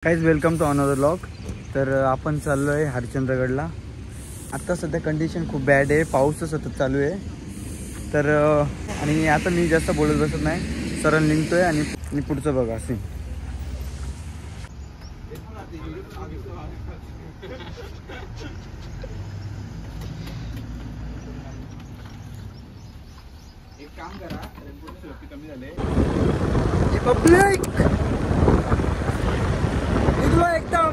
Guys welcome to another vlog. तर आपण चाललो आहे हरिश्चंद्रगडला। आता सध्या कंडिशन खूप बॅड आहे, पाऊस सतत चालू आहे। तर आणि आता मी जास्त बोलत बसत नाही, सरळ निघतोय आणि पुढचं बघा असे। एक काम करा, रेनकोटची कमी झाले पब्लिक निघलो एकदम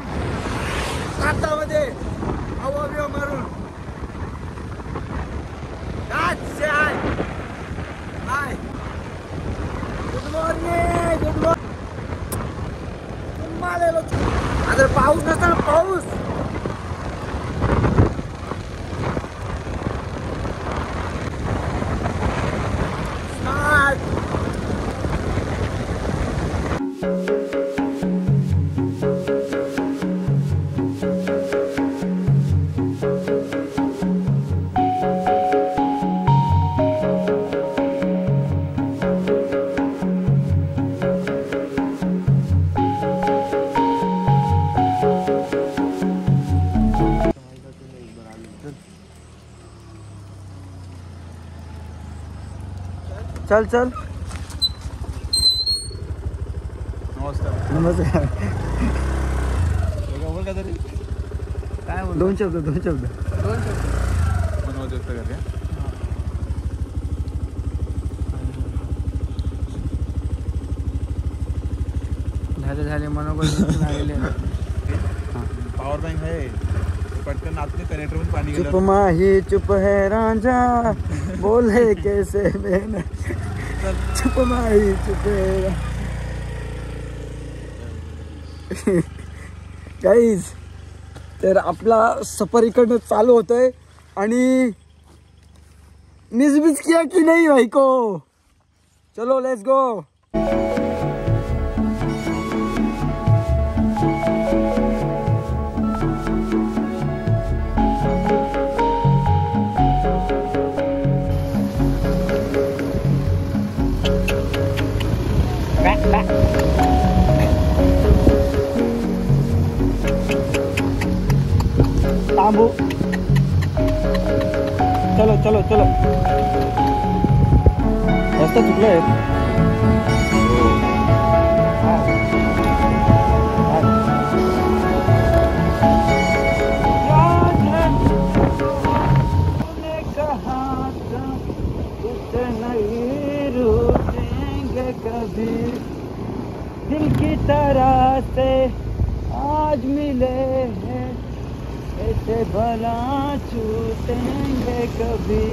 हातामध्ये हवा बिवा मारून। Hi good morning, good morning. आता पाऊस नसताना पाऊस चल चल। नमस्कार नमस्कार। बोल का तरी काय बोल? दोन शब्द मनोज व्यक्त करते। झाले मनोबल लागले। पॉवर बँक आहे, पटकन आतले कनेक्टर मध्ये पाणी चुप माही चुप है रांझा बोले कैसे मैंने चुप माही चुप है। गाईज तर आपला सफर इकडनं चालू होतोय आणि मिसबिस किया की नहीं भाई को? चलो लेट्स गो। तांबू चलो चलो चलो, रस्ता चुकलाय। कभी दिल की तरह से आज मिले हैं, ऐसे भला छूटेंगे कभी।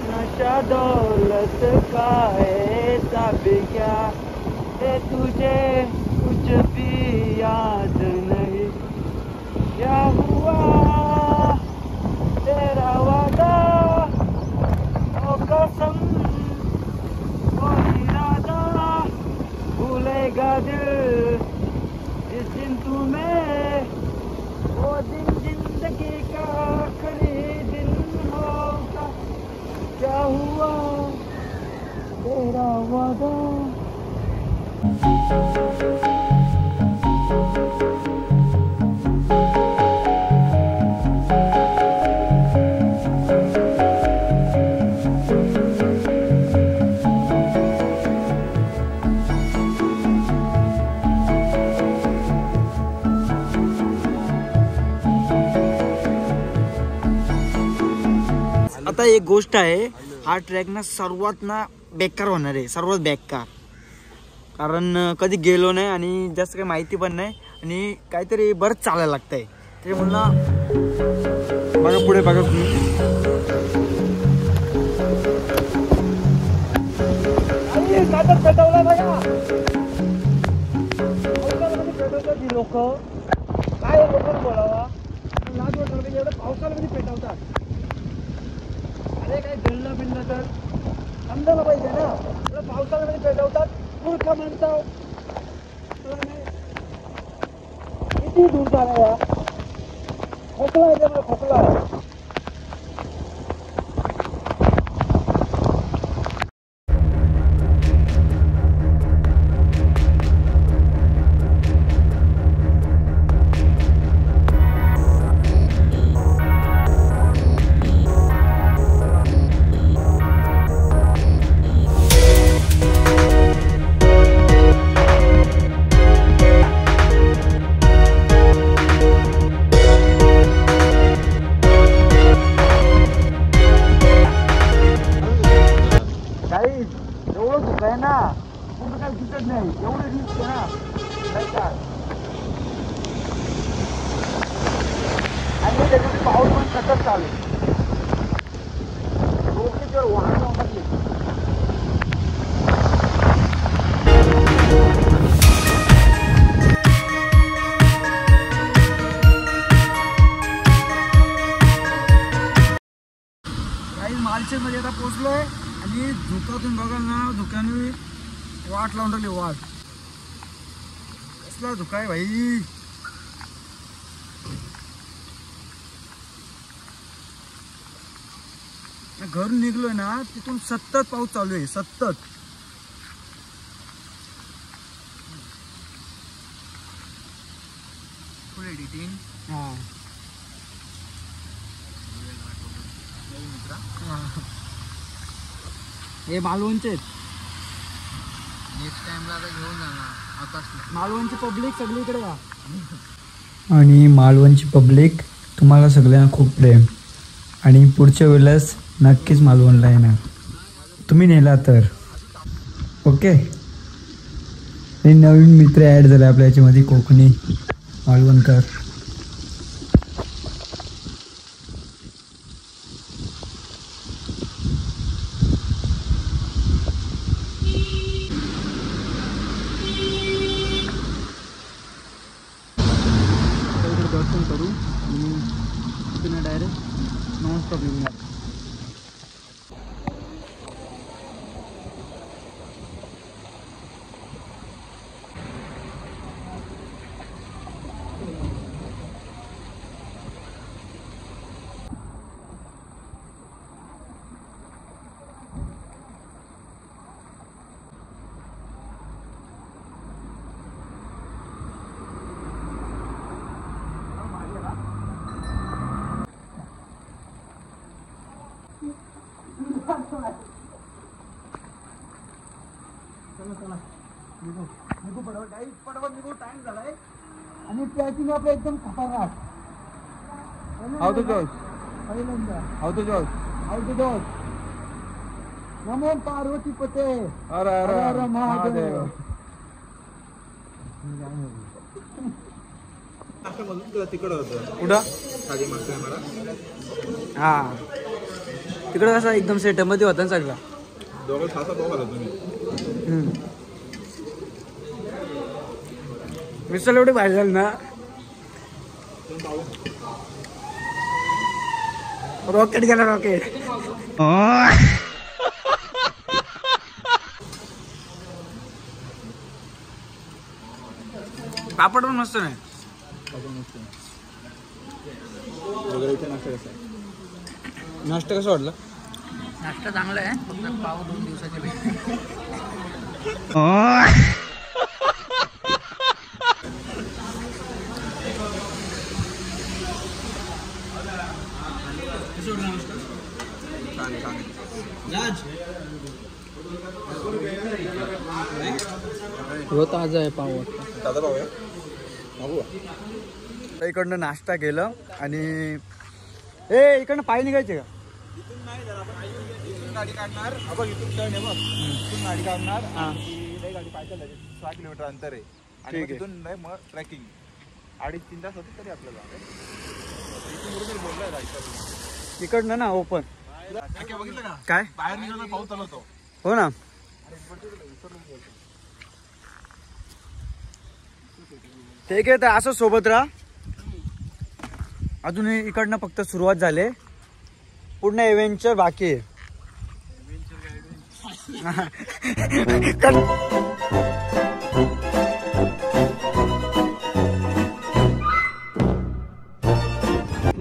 नशा दौलत का ऐसा भी क्या है, तुझे कुछ भी याद नहीं। क्या हुआ तेरा वादा ओ कसम ओ इरादा, भूलेगा दिल जिस दिन तुम्हें वो दिन जिंदगी का आखिरी दिन होगा। क्या हुआ तेरा वादा? आता एक गोष्ट आहे, हा ट्रॅक ना सर्वात बेकार होणार आहे, सर्वात बेकार। कारण कधी गेलो नाही आणि जास्त काही माहिती पण नाही आणि काहीतरी बरंच चालायला लागतंय। ते म्हणला बघा पुढे बघा पेटवला बघा लोक काय बोलावा, लाज वाटत एवढं पावसाळ्यामध्ये पेटवतात। अरे काय जळलं बिललं तर समजायला पाहिजे ना, पावसाळ्यामध्ये पेटवतात। मूर्ख माणसं किती दूर झाला या खोकला आहे, मला खोकला आहे। आणि त्याच्यामध्ये पाऊस पण सतत चालू आहे. डोक्याच्यावर वाहन वापरली. मालशेजमध्ये आता पोचलोय आणि धुक्यातून बघाल ना, धुक्याने वाट लावून टाकली. वाट कसला धुका आहे भाई. घरून निघलोय ना, तिथून सतत पाऊस चालू आहे. सतत फुल एडिटिंग. हे मालवणचे नेक्स्ट टाइमला आता घेऊन जाणार. आता मालवणची पब्लिक सगळीकडे या. आणि मालवणची पब्लिक तुम्हाला सगळ्यांना खूप प्रेम. आणि पुढच्या वेळेस नक्कीच मालवणला येणार तुम्ही नेला तर. ओके. आणि नवीन मित्र ॲड झाले आपल्या याच्यामध्ये, कोकणी मालवणकर. दर्शन करू आणि तिथून डायरेक्ट नॉनस्टॉप येऊन जातो. निघू पटापट निघू. टाइम झालाय आणि ट्रॅकिंग आपलं एकदम खतरनाक. हाऊ टू जोश. पहिल्यांदा हाऊ टू जोश. हाऊ टू जोश. नमो पार्वती पते. अरे अरे महादेव. तिकडं होतं कुठं? खाली मागच्या मला. हा तिकडं कसं एकदम सेटअप मध्ये होता ना सगळा. दोघं खासा बघा तुम्ही. मिसळ एवढी भारी झाली ना. रॉकेट गेला रॉकेट. पापड पण मस्त नाही. नाश्ता कसं वाटलं? नाश्ता चांगला आहे, फक्त पाव 2 दिवसाचे भेटले. ताजा आहे पाव. दादा पाव आहे. इकडनं नाश्ता केलं आणि इकडनं पाय निघायचे का? इथून नाही जरा आपण इथून गाडी काढणार. बघ इथून टर्न आहे बघ. इथून गाडी काढणार आणि गाडी पाहिजे 6 किलोमीटर अंतर आहे. आणि तिथून नाही मग ट्रॅकिंग 2.5-3 तास होते तरी आपल्याला. इथून बरोबर बोललाय जायचं. इकडनं ना ओपन बघितलं का काय बाहेर निघाला पाऊस चालू होतो. हो ना. ठीक आहे, तर असं सोबत राहा. अजून इकडनं फक्त सुरुवात झाली, पूर्ण एव्हेंचर बाकी आहे.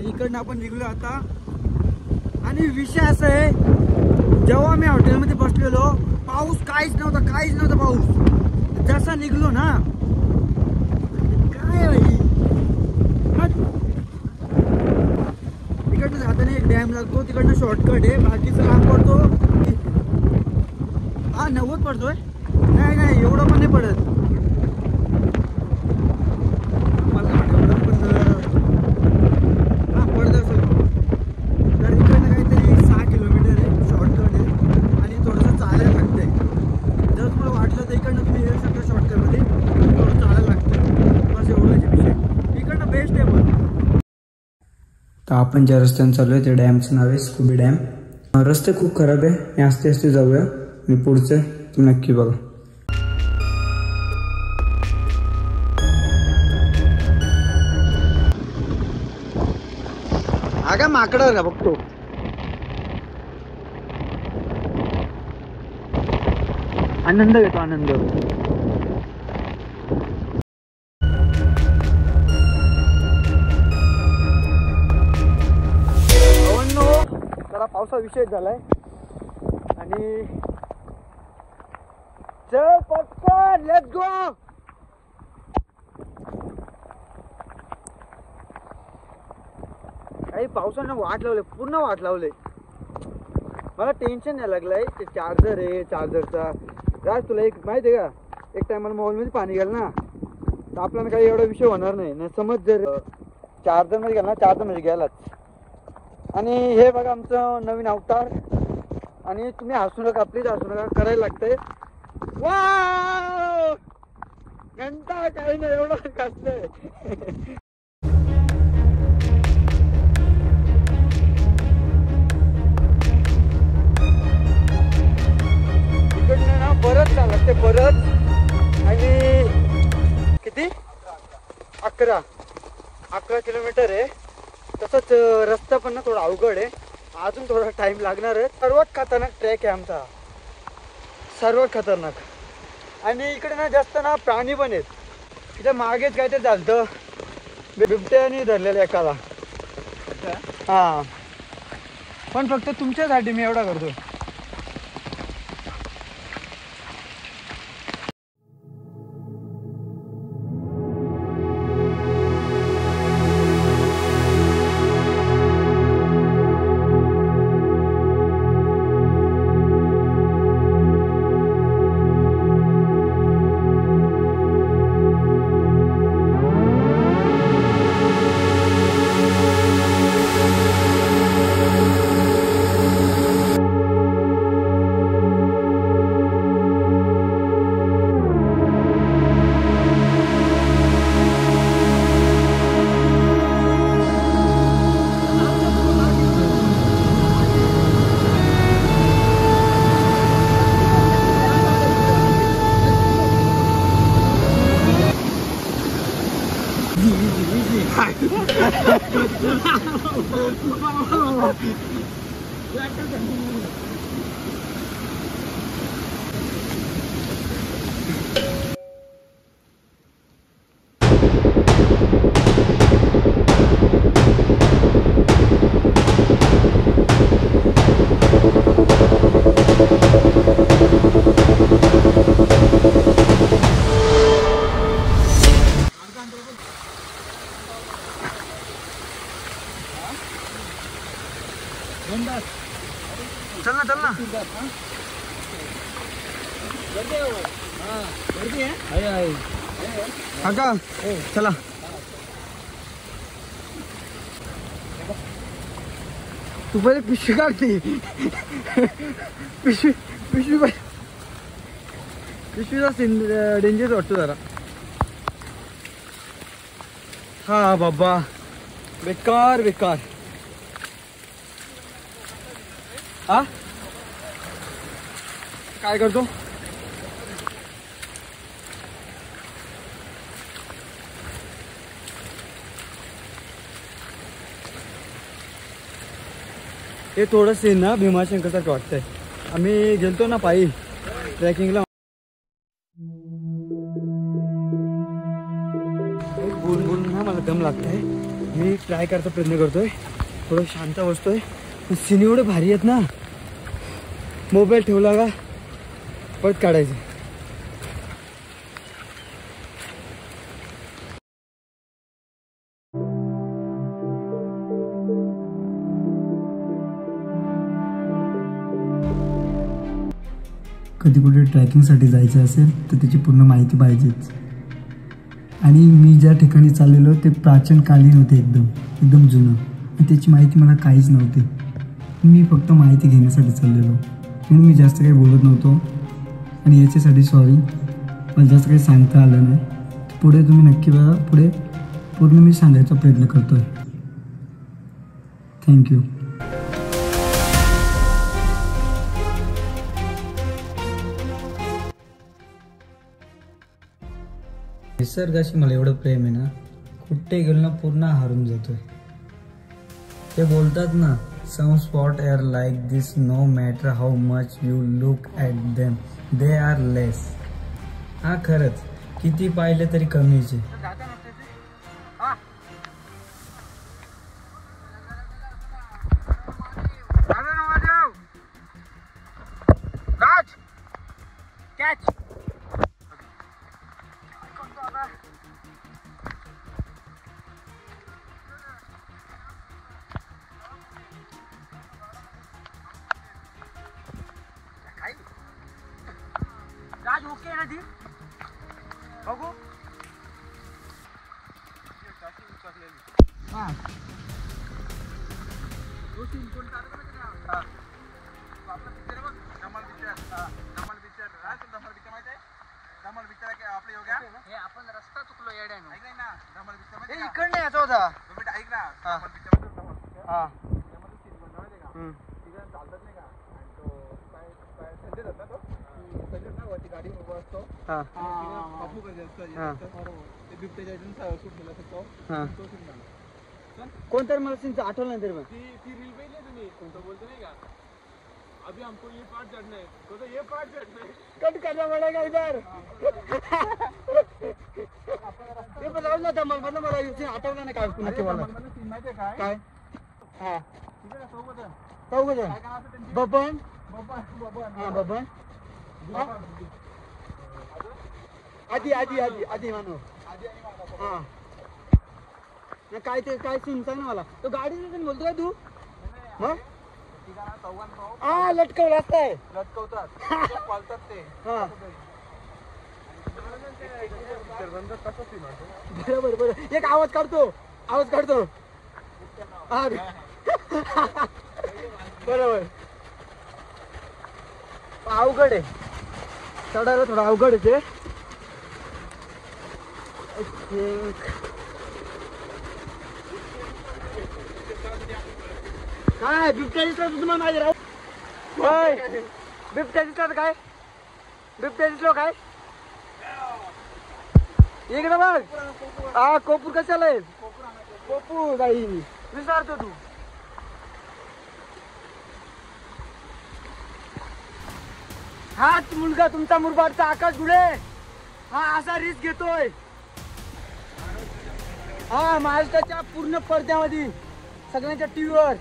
इकडनं आपण निघलो आता. आणि विषय असा आहे, जेव्हा मी हॉटेलमध्ये बसलेलो पाऊस काहीच नव्हता पाऊस. जसा निघलो ना काय भाई, तिकडनं जाताना एक डॅम लागतो, तिकडनं शॉर्टकट आहे, बाकीचं लांब पडतो. हा 90 पडतोय. नाही एवढं पण नाही पडत. पडत असेल. तर इकडनं काहीतरी 6 किलोमीटर आहे, शॉर्टकट आहे आणि थोडंसं चालायला लागतंय. जर तुम्हाला वाटलं तर इकडनं तुम्ही येऊ शकता शॉर्टकटमध्ये, थोडं चालायला लागतं. तर आपण ज्या रस्त्याने चालू आहे त्या डॅमचं नाव आहे स्कुबी डॅम. रस्ते खूप खराब आहे, मी आस्ते आस्ते जाऊया. मी पुढचं तुम्ही नक्की बघा. हा माकडं का बघतो. आनंद घेतो आनंद. जरा पावसा विषय झालाय आणि चल पटकन लेट्स गो. काही पावसानं वाट लावले, पूर्ण वाट लावले. मला टेन्शन नाही लागलंय ते चार्जर आहे. चार्जरचा राज तुला एक माहिती आहे का, एक टायमाला मोबाईलमध्ये पाणी गेलं ना तर आपल्याला काही एवढा विषय होणार नाही. समज जर चार्जरमध्ये गेला ना, चार्जर म्हणजे गेलाच. आणि हे बघा आमचं नवीन अवतार. आणि तुम्ही हसू नका, प्लीज हसू नका, करायला लागतंय. वा घंटा काही नाही एवढं कसलंय. इकडनं ना परत चालत ते परत. आणि किती 11 किलोमीटर आहे. तसंच रस्ता पण ना थोडा अवघड आहे, अजून थोडा टाइम लागणार आहे. सर्वात खतरनाक ट्रॅक आहे आमचा, सर्वात खतरनाक. आणि इकडे ना जास्त ना प्राणी पण आहेत. तिथे मागेच काय ते झालं बिबट्याने धरलेलं एकाला. हां पण फक्त तुमच्यासाठी मी एवढा करतो. चल ना काका चला. तू पहिले पिशवी काढते. पिशवीचा डेंजर वाटतो जरा. हा बाबा बेकार. हा काय करतो. हे थोडंसं ना भीमाशंकरसारखं वाटतंय. आम्ही गेलतो ना पायी ट्रेकिंगला. बोलून ना मला दम लागतंय. मी ट्राय करायचा प्रयत्न करतोय, थोडं शांत बसतोय. सीन एवढे भारी आहेत ना, मोबाईल ठेवला का परत काढायचं. कधी कुठे ट्रॅकिंगसाठी जायचं असेल तर त्याची पूर्ण माहिती पाहिजेच. आणि मी ज्या ठिकाणी चाललेलो ते प्राचीनकालीन होते, एकदम जुनं. आणि त्याची माहिती मला काहीच नव्हती. मी फक्त माहिती घेण्यासाठी चाललेलो, म्हणून मी जास्त काही बोलत नव्हतो. आणि याच्यासाठी सॉरी, मला जास्त काही सांगता आलं नाही. पुढे तुम्ही नक्की बघा, पुढे पूर्ण मी सांगायचा प्रयत्न करतो आहे. थँक्यू. निसर्गाशी मला एवढं प्रेम आहे ना, कुठे गेलो ना पूर्ण हारून जातोय. ते बोलतात ना, some spot are like this, no matter how much you look at them they are less. हा खरंच, किती पाहिले तरी कमीच आहे. राज ओके ना ती बघू. हा आपण रस्ता चुकलो येड्यानं. इकडनं यायचा होता. ऐक ना हा. चालतात हा नाही का आणि तो काय संजय जात ना तो संजय ना वरती गाडी उभा असतो हा बापू कधी हा. असतं ते बिबट्याच्या इथून शूट केला असतो हा. तो सीन झाला. कोणतरी मला सीनचं आठवलं नाही तरी पण ती रील पाहिली तुम्ही तो बोलतो नाही का अभी हमको ये पार्ट चढ़ना है तो ये पार्ट चढ़ना है कट करना पड़ेगा इधर. ते पण जाऊन जातं मला मला सीन आठवलं नाही काय नक्की मला सीन माहितीये काय काय. हा ठीक आहे सोबत चौघजण काय काम असतं त्यांची बबन. बबन हा बबन. हा? आधी आधी आधी आधी मानव. हा ना काय ते काय सीन सांग ना मला. तो गाडीचं बोलतो का तू मग. हा लटकव रस्ता आहे. लटकवतात पालतात ते हा कसं सीन असतो बरोबर बरोबर. एक आवाज काढतो हा बरोबर. अवघड आहे चढायला, थोडं अवघड आहे ते. काय बिबट्या दिसला तुम्हाला माहिती राव. बिबट्या दिसला काय. बिबट्या दिसलो काय इकडे बघ. हा कोपूर कशाला आहे. कोपूर बाई विचारतो तू. हाच मुलगा तुमचा मुरबाडचा आकाश गुळे. हा असा रिस्क घेतोय. हा महाराष्ट्राच्या पूर्ण पडद्यामध्ये सगळ्यांच्या टीव्हीवर.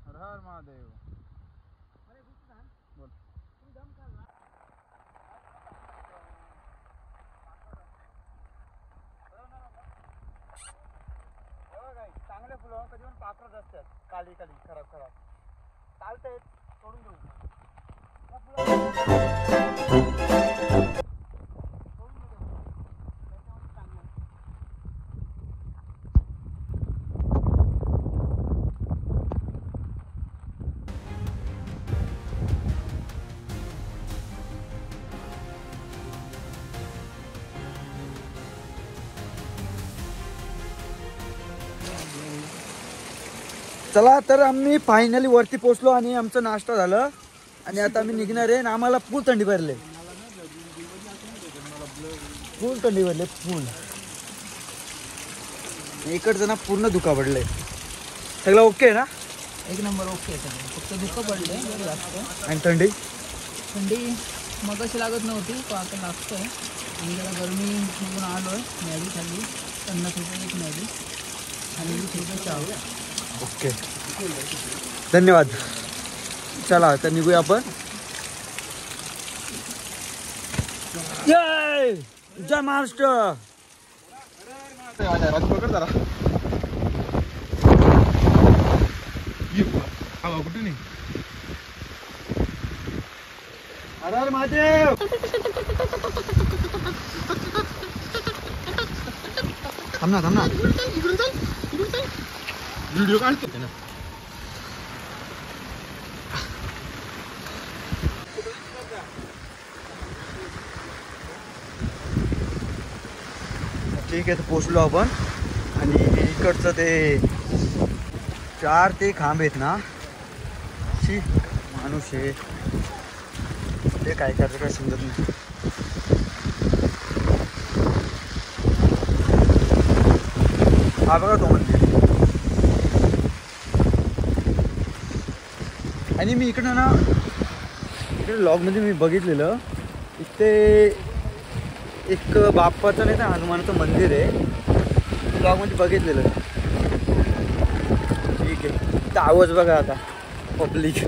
हर हर महादेव. बोल. चांगले फुलं कधी पण पाखरत असतात. काली काली खराब खराब चालतंय सोडून देऊ. चला तर आम्ही फायनली वरती पोहोचलो आणि आमचा नाश्ता झालं आणि आता आम्ही निघणार आहे. आणि आम्हाला फुल थंडी भरले. फुल थंडी भरले फुल. इकडचं ना पूर्ण धुका पडले. सगळं ओके ना. एक नंबर ओके. फक्त दुःख पडले जास्त. आणि थंडी मग अशी लागत नव्हती पण आता लागतंय. आणि जरा गरमी बघून आलो आहे. मॅगी खाल्ली 50 रुपये एक मॅगी आणि 20 रुपये चहा. ओके धन्यवाद. चला आता निघूया आपण. जय जय महाराष्ट्र. पकड जरा कुठे नाही. अरे महादेव. थांब ना व्हिडिओ काढतो ना. ठीक आहे तर पोचलो आपण. आणि इकडचं ते 4 ते खांब आहेत ना. शी माणूस आहे ते काय करायचं काय समजत नाही. हा बघा तो मंदिर. आणि मी इकडं ना इकडे लॉगमध्ये मी बघितलेलं इथे एक बाप्पाचं नाही तर हनुमानाचं मंदिर आहे. ब्लॉगमध्ये बघितलेलं. ठीक आहे तर आवाज बघा आता पब्लिक.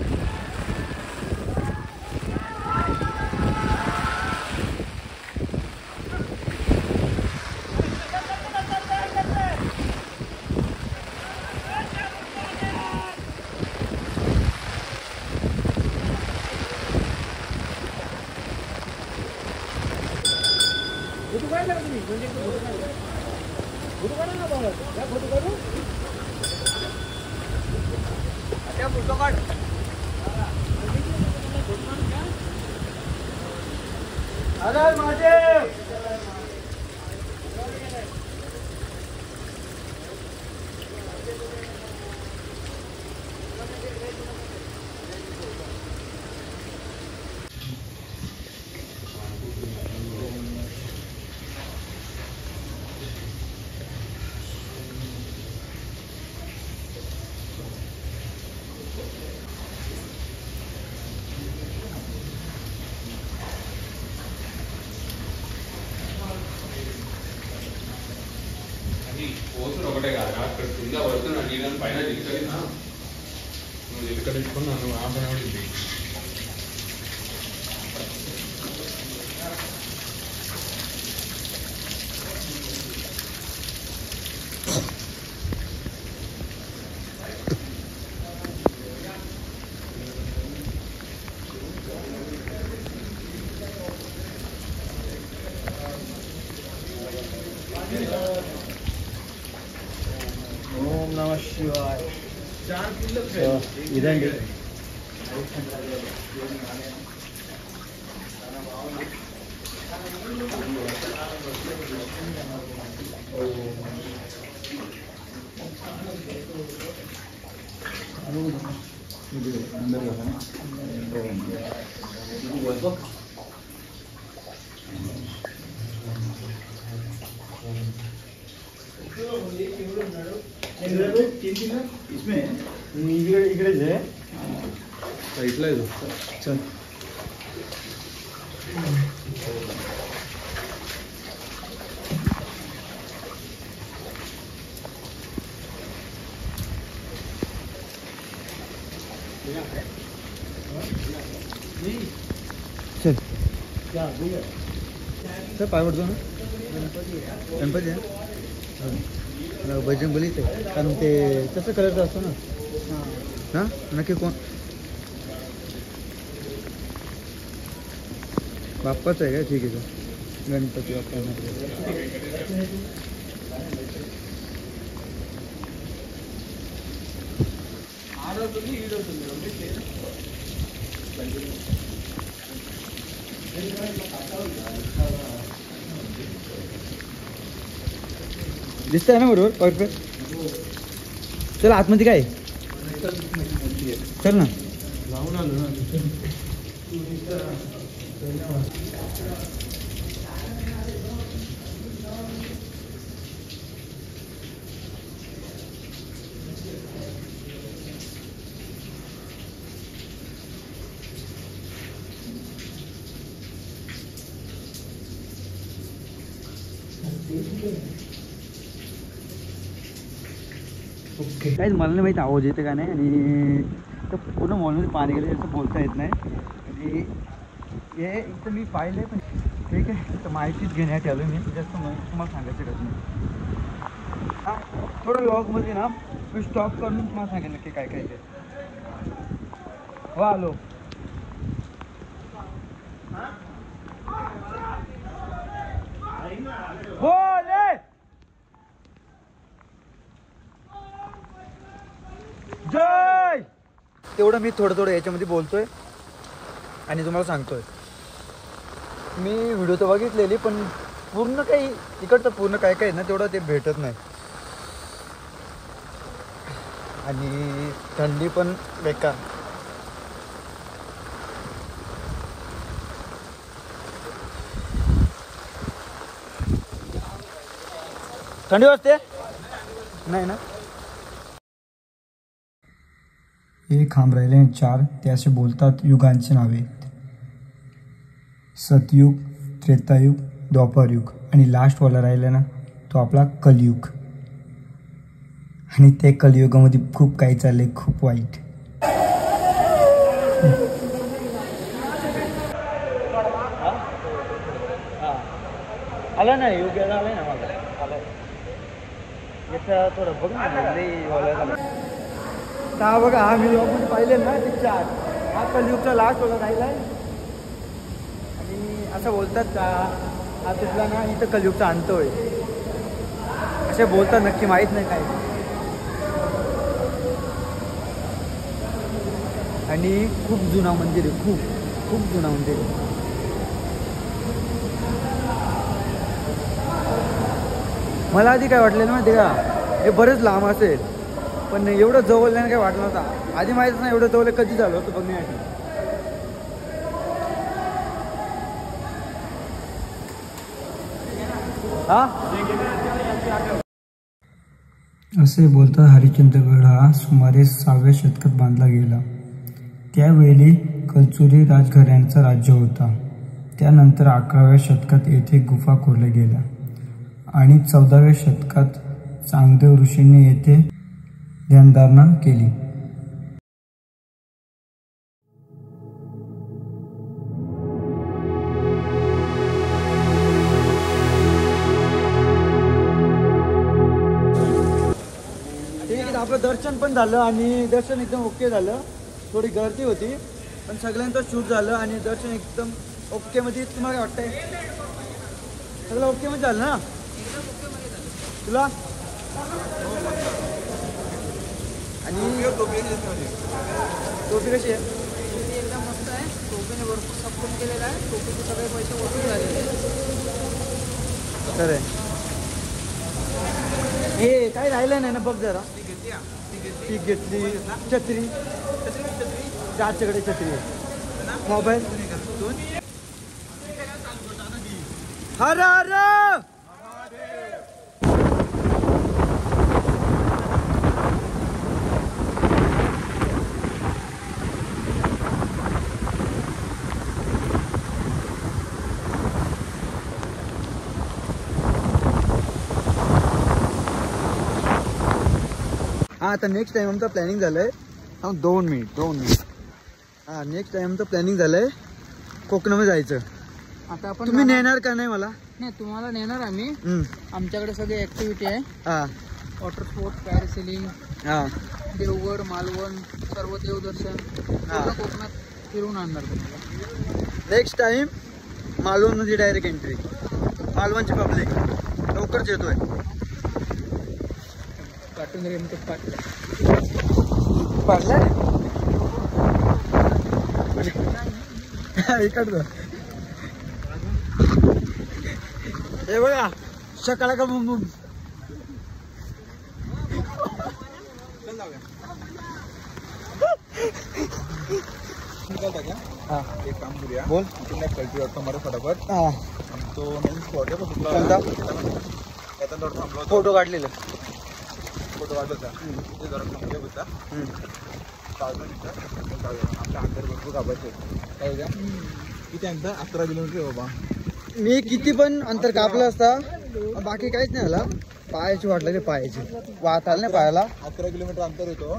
अरे महादेव. ओम नमः शिवाय. इधर इकडेच आहे. साईडला आहे तो. चल चल सर पाय पडतो ना. गणपती आहे बजरंगबलीच आहे. कारण ते तसं कलरचं असतो ना. ना नक्की कोण बाप्पाच आहे का. ठीक आहे सर गणपती बाप्पा. दिसतंय ना बरोबर परफेक्ट. चल आतमध्ये काय चल ना. जाऊन आलो ना. ओके. काहीच मला नाही माहिती आवाज येते का नाही आणि पूर्ण मॉलमध्ये पाणी गेलं असं बोलता येत नाही आणि हे इथं मी पाहिलं पण ठीक आहे तर माहितीच घेण्यात आलो मी जास्त तुम्हाला सांगायचं का नाही. हां थोडं व्लॉगमध्ये ना मी स्टॉप करून तुम्हाला सांगेन नक्की काय काय ते. हो आलो. बोले जय. तेवढं मी थोडं याच्यामध्ये बोलतोय आणि तुम्हाला सांगतोय. मी व्हिडिओ तर बघितलेली पण पूर्ण काही इकडचं पूर्ण काय काय ना तेवढं ते भेटत नाही आणि थंडी पण बेकार. थंडी वाजते नाही ना. हे खांब राहिले 4 ते असे बोलतात युगांची नावे. सतयुग, त्रेतायुग, द्वापरयुग आणि लास्टवाला राहिला ना तो आपला कलियुग. आणि ते कलियुगामध्ये खूप काही चाललंय, खूप वाईट. आला ना योग्य आलाय ना मला आलाय याचा थोडं बघ ना बघा. हा मी लोक पाहिले ना ते 4 हा कलियुगचा लास्ट होता राहिलाय आणि असं बोलतात का हा तुटला ना इथं कलियुगचा अंत होय असे बोलतात. नक्की माहीत नाही काय. आणि खूप जुना मंदिर आहे, खूप खूप जुना मंदिर आहे. मला आधी काय वाटलेलं माहिती का हे बरेच लांब असेल पण एवढं जवळ नाही काय वाटलं नव्हतं. आधी माहीतच नाही एवढं जवळ कधी झालं होतं बघण्यासाठी. हा असे बोलतात हरिश्चंद्रगड हा सुमारे 6व्या शतकात बांधला गेला. त्यावेळी कलचुरी राजघराण्याचं राज्य होता. त्यानंतर 11व्या शतकात येथे गुफा खोदल्या गेल्या आणि 14व्या शतकात चांगदेव ऋषींनी येथे ध्यानधारणा केली. आपलं दर्शन पण झालं आणि दर्शन एकदम ओके झालं. थोडी गर्दी होती पण सगळ्यांचं शूट झालं आणि दर्शन एकदम ओके मध्ये. तुम्हाला काय वाटतंय सगळं ओके मध्ये झालं ना तुला. आणि टोपी कशी आहे एकदम मस्त आहे. टोपीने भरपूर सपोर्ट केलेला आहे. टोपीचे सगळे पैसे वसूल झालेले खरं आहे. हे काही राहिलं नाही ना बघ जरा. ती घेतली छत्री 4च्याकडे छत्री आहे. मोबाईल हर हर हां. आता नेक्स्ट टाइम आमचं प्लॅनिंग झालं आहे. हां 2 मिनिट. हां नेक्स्ट टाइम आमचं प्लॅनिंग झालं आहे कोकणामध्ये जायचं. आता आपण तुम्ही नेणार का नाही मला. नाही तुम्हाला नेणार आम्ही. आमच्याकडे सगळी ऍक्टिव्हिटी आहे. हां वॉटर स्पोर्ट्स, पॅरासेलिंग, हां देवगड, मालवण, सर्व देवदर्शन पूर्ण कोकणात फिरून आणणार तुम्हाला. नेक्स्ट टाइम मालवणमध्ये डायरेक्ट एंट्री. मालवणची पब्लिक लवकरच येतोय. पाठवून रेमटे पाडलाय इकडचं. हे बघा सकाळ का बुम बुम. एक काम करूया. बोल. कल्टी वाटतो मला फटाफट. हां तो नवीन स्पॉट आहे कोणता? थांबलो फोटो काढलेलं. फोटो काढला ते जरा थांबले होता. आमच्या अंतर भरपूर कापायचे काय द्या किती अंतर 11 किलोमीटर बाबा. मी किती पण अंतर कापलं असता बाकी काहीच नाही झाला पायाची वाटलं रे पायाची वाहताल नाही पायाला 11 किलोमीटर अंतर येतो